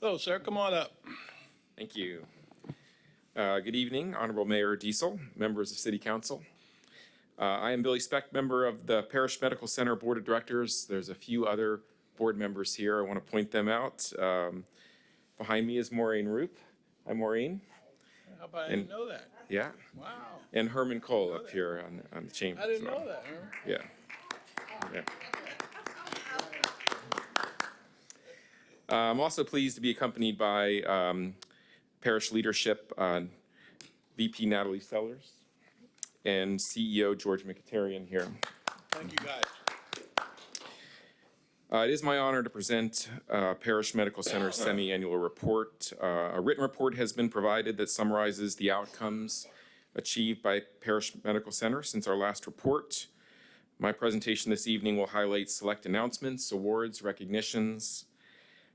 Hello, sir. Come on up. Thank you. Good evening, Honorable Mayor Diesel, members of City Council. I am Billy Spect, member of the Parrish Medical Center Board of Directors. There's a few other board members here. I want to point them out. Behind me is Maureen Roop. Hi, Maureen. How about I didn't know that? Yeah. Wow. And Herman Cole up here on the chamber. I didn't know that. Huh? Yeah. Yeah. I'm also pleased to be accompanied by Parish leadership, VP Natalie Sellers, and CEO George McAterian here. Thank you, guys. It is my honor to present Parrish Medical Center's semi-annual report. A written report has been provided that summarizes the outcomes achieved by Parrish Medical Center since our last report. My presentation this evening will highlight select announcements, awards, recognitions,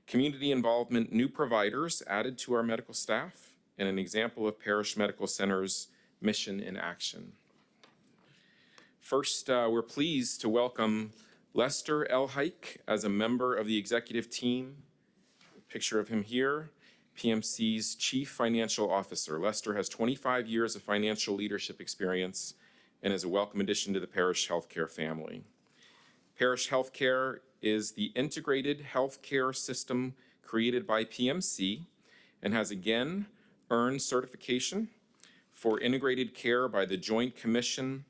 community involvement, new providers added to our medical staff, and an example of Parrish Medical Center's mission in action. First, we're pleased to welcome Lester Elhike as a member of the executive team. Picture of him here, PMC's Chief Financial Officer. Lester has 25 years of financial leadership experience and is a welcome addition to the Parrish Healthcare family. Parrish Healthcare is the integrated healthcare system created by PMC and has again earned certification for integrated care by the Joint Commission,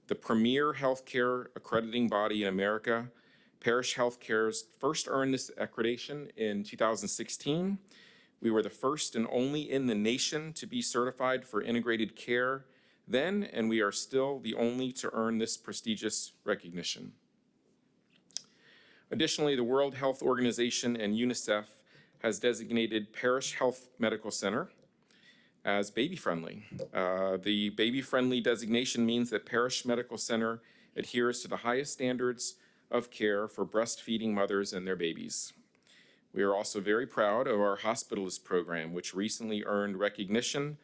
the premier healthcare accrediting body in America. Parrish Healthcare's first earned this accreditation in 2016. We were the first and only in the nation to be certified for integrated care then, and we are still the only to earn this prestigious recognition. Additionally, the World Health Organization and UNICEF has designated Parrish Health Medical Center as baby-friendly. The baby-friendly designation means that Parrish Medical Center adheres to the highest standards of care for breastfeeding mothers and their babies. We are also very proud of our hospitalist program, which recently earned recognition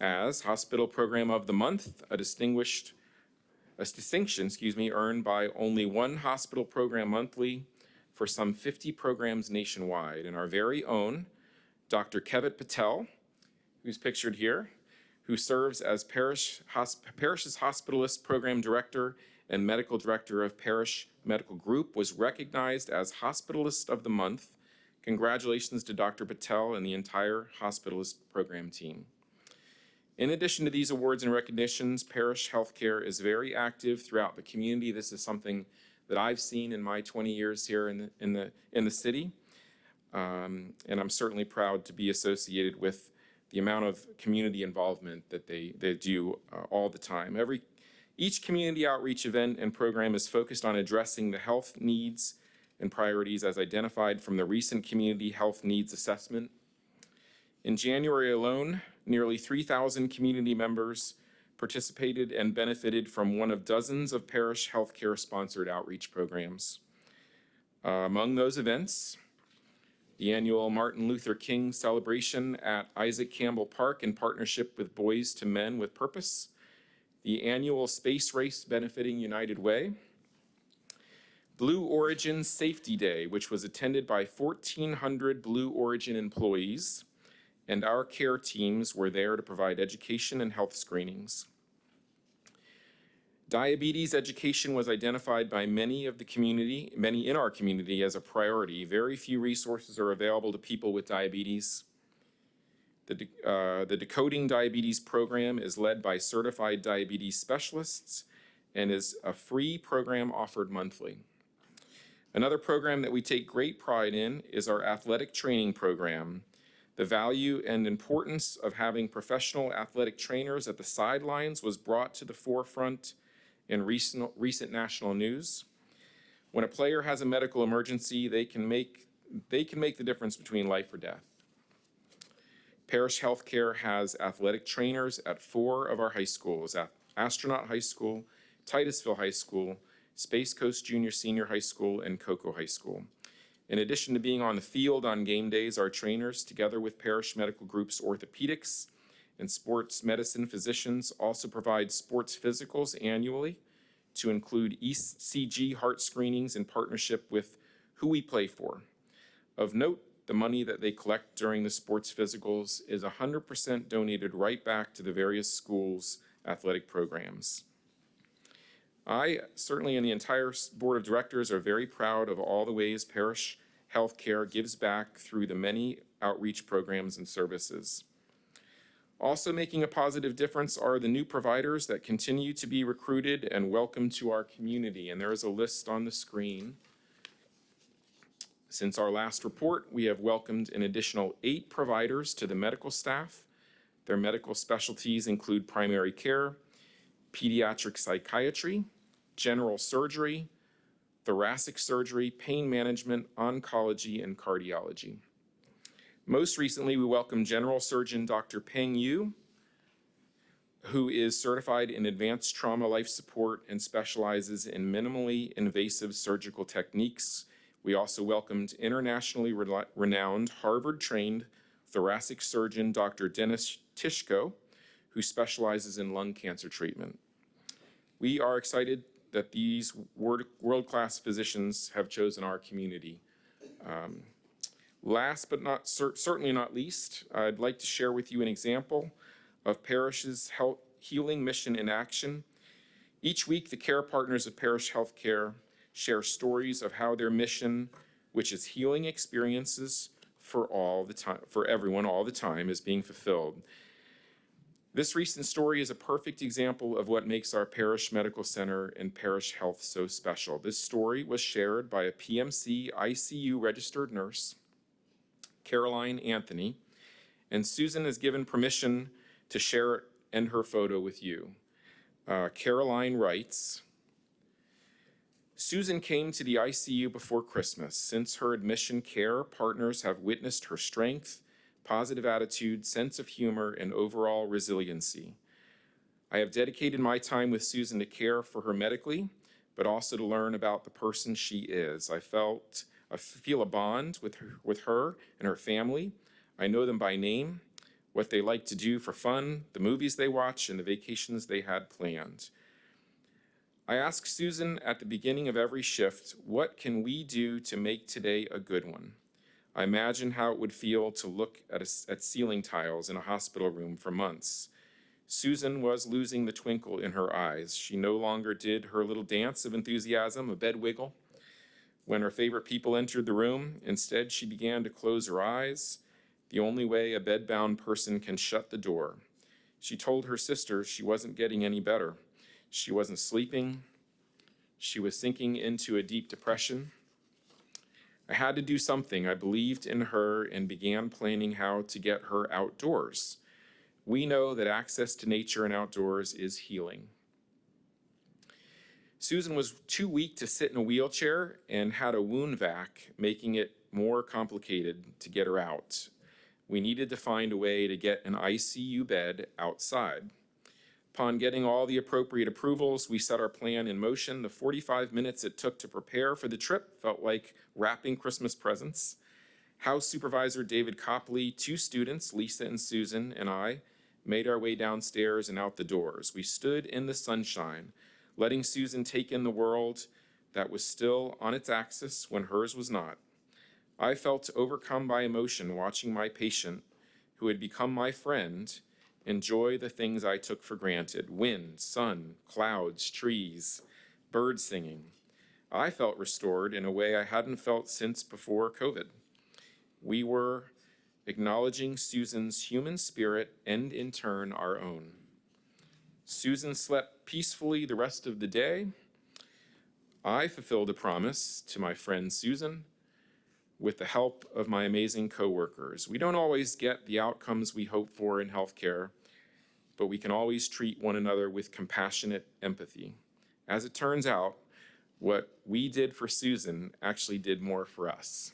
as Hospital Program of the Month, a distinction earned by only one hospital program monthly for some 50 programs nationwide. And our very own Dr. Kevat Patel, who's pictured here, who serves as Parrish's Hospitalist Program Director and Medical Director of Parrish Medical Group, was recognized as Hospitalist of the Month. Congratulations to Dr. Patel and the entire Hospitalist Program team. In addition to these awards and recognitions, Parrish Healthcare is very active throughout the community. This is something that I've seen in my 20 years here in the city, and I'm certainly proud to be associated with the amount of community involvement that they do all the time. Each community outreach event and program is focused on addressing the health needs and priorities as identified from the recent Community Health Needs Assessment. In January alone, nearly 3,000 community members participated and benefited from one of dozens of Parrish Healthcare sponsored outreach programs. Among those events, the annual Martin Luther King celebration at Isaac Campbell Park in partnership with Boys to Men with Purpose, the annual space race benefiting United Way, Blue Origin Safety Day, which was attended by 1,400 Blue Origin employees, and our care teams were there to provide education and health screenings. Diabetes education was identified by many in our community as a priority. Very few resources are available to people with diabetes. The Decoding Diabetes program is led by certified diabetes specialists and is a free program offered monthly. Another program that we take great pride in is our athletic training program. The value and importance of having professional athletic trainers at the sidelines was brought to the forefront in recent national news. When a player has a medical emergency, they can make the difference between life or death. Parrish Healthcare has athletic trainers at 4 of our high schools, at Astronaut High School, Titusville High School, Space Coast Junior Senior High School, and Cocoa High School. In addition to being on the field on game days, our trainers, together with Parrish Medical Group's orthopedics and sports medicine physicians, also provide sports physicals annually to include ECG heart screenings in partnership with Who We Play For. Of note, the money that they collect during the sports physicals is 100% donated right back to the various schools' athletic programs. I certainly and the entire board of directors are very proud of all the ways Parrish Healthcare gives back through the many outreach programs and services. Also making a positive difference are the new providers that continue to be recruited and welcomed to our community, and there is a list on the screen. Since our last report, we have welcomed an additional 8 providers to the medical staff. Their medical specialties include primary care, pediatric psychiatry, general surgery, thoracic surgery, pain management, oncology, and cardiology. Most recently, we welcomed General Surgeon Dr. Peng Yu, who is certified in advanced trauma life support and specializes in minimally invasive surgical techniques. We also welcomed internationally renowned Harvard-trained thoracic surgeon Dr. Dennis Tishko, who specializes in lung cancer treatment. We are excited that these world-class physicians have chosen our community. Last but certainly not least, I'd like to share with you an example of Parrish's healing mission in action. Each week, the care partners of Parrish Healthcare share stories of how their mission, which is healing experiences for everyone all the time, is being fulfilled. This recent story is a perfect example of what makes our Parrish Medical Center and Parrish Health so special. This story was shared by a PMC ICU registered nurse, Caroline Anthony, and Susan has given permission to share it and her photo with you. Caroline writes, Susan came to the ICU before Christmas. Since her admission, care partners have witnessed her strength, positive attitude, sense of humor, and overall resiliency. I have dedicated my time with Susan to care for her medically, but also to learn about the person she is. I feel a bond with her and her family. I know them by name, what they like to do for fun, the movies they watch, and the vacations they had planned. I ask Susan at the beginning of every shift, what can we do to make today a good one? I imagine how it would feel to look at ceiling tiles in a hospital room for months. Susan was losing the twinkle in her eyes. She no longer did her little dance of enthusiasm, a bed wiggle, when her favorite people entered the room. Instead, she began to close her eyes, the only way a bedbound person can shut the door. She told her sister she wasn't getting any better. She wasn't sleeping. She was sinking into a deep depression. I had to do something. I believed in her and began planning how to get her outdoors. We know that access to nature and outdoors is healing. Susan was too weak to sit in a wheelchair and had a wound vac, making it more complicated to get her out. We needed to find a way to get an ICU bed outside. Upon getting all the appropriate approvals, we set our plan in motion. The 45 minutes it took to prepare for the trip felt like wrapping Christmas presents. House Supervisor David Copley, 2 students, Lisa and Susan, and I, made our way downstairs and out the doors. We stood in the sunshine, letting Susan take in the world that was still on its axis when hers was not. I felt overcome by emotion watching my patient, who had become my friend, enjoy the things I took for granted: wind, sun, clouds, trees, birds singing. I felt restored in a way I hadn't felt since before COVID. We were acknowledging Susan's human spirit and, in turn, our own. Susan slept peacefully the rest of the day. I fulfilled a promise to my friend Susan with the help of my amazing coworkers. We don't always get the outcomes we hope for in healthcare, but we can always treat one another with compassionate empathy. As it turns out, what we did for Susan actually did more for us.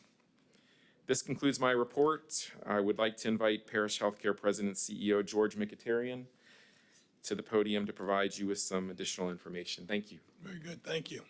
This concludes my report. I would like to invite Parrish Healthcare President CEO George Mkhitaryan to the podium to provide you with some additional information. Thank you. Very good, thank you.